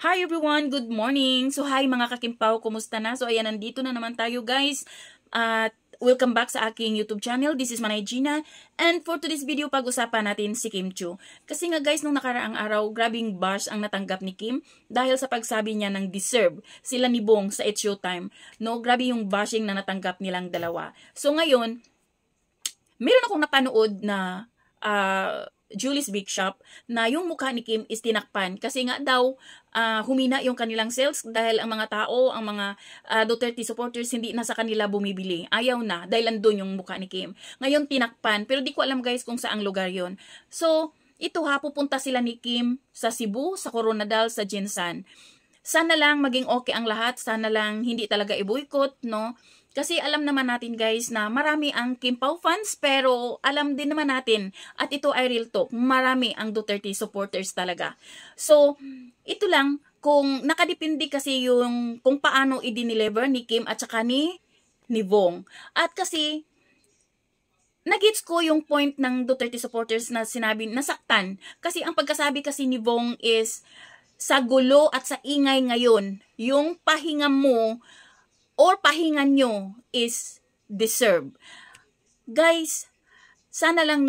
Hi everyone, good morning. So hi mga kakimpaw, kumusta na? So ayan, nandito na naman tayo guys. At welcome back sa aking YouTube channel. This is Manay Gina. And for today's video, pag-usapan natin si Kim Chiu. Kasi nga guys, nung nakaraang araw, grabing bash ang natanggap ni Kim dahil sa pagsabi niya ng deserve sila ni Bong sa It's Showtime. No, grabe yung bashing na natanggap nilang dalawa. So ngayon, meron akong napanood na Julie's Big Shop na yung mukha ni Kim is tinakpan kasi nga daw humina yung kanilang sales dahil ang mga tao, ang mga Duterte supporters hindi na sa kanila bumibili. Ayaw na dahil andun yung mukha ni Kim. Ngayon tinakpan pero di ko alam guys kung saang lugar yon. So ito pupunta sila ni Kim sa Cebu, sa Coronadal, sa Jinsan. Sana lang maging okay ang lahat, sana lang hindi talaga i-boycott, no? Kasi alam naman natin guys na marami ang Kim Pao fans pero alam din naman natin at ito ay real talk, marami ang Duterte supporters talaga. So, ito lang kung nakadepende kasi yung kung paano i-deliver ni Kim at saka ni Bong. At kasi nagets ko yung point ng Duterte supporters na sinabi nasaktan kasi ang pagkasabi kasi ni Bong is sa gulo at sa ingay ngayon, yung pahinga mo or pahingan nyo is deserve. Guys, sana lang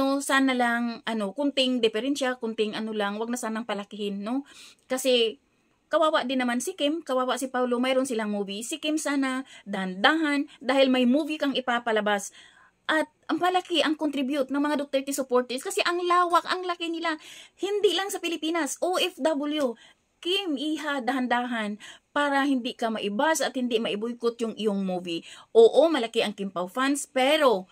kunting diferensya, kunting lang, wag na sanang palakihin, no? Kasi kawawa din naman si Kim, kawawa si Paulo, mayroon silang movie. Si Kim sana dahan-dahan dahil may movie kang ipapalabas. At ang malaki ang contribute ng mga Duterte supporters kasi ang lawak, ang laki nila. Hindi lang sa Pilipinas, OFW. Kim, iha, dahan-dahan para hindi ka maibas at hindi maiboycott yung iyong movie. Oo, malaki ang Kim Pao fans, pero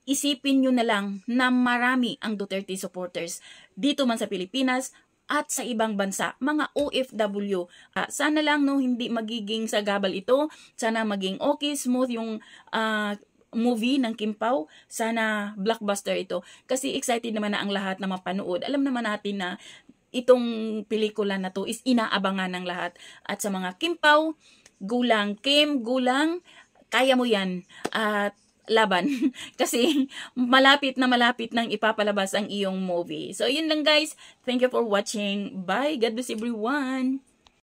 isipin nyo na lang na marami ang Duterte supporters dito man sa Pilipinas at sa ibang bansa, mga OFW. Sana lang hindi magiging sagabal ito. Sana maging okay, smooth yung movie ng Kim Pao. Sana blockbuster ito. Kasi excited naman na ang lahat na mapanood. Alam naman natin na itong pelikula na to is inaabangan ng lahat. At sa mga Kim Pao, gulang Kim, gulang, kaya mo yan. At laban. Kasi malapit nang ipapalabas ang iyong movie. So yun lang guys. Thank you for watching. Bye. God bless everyone.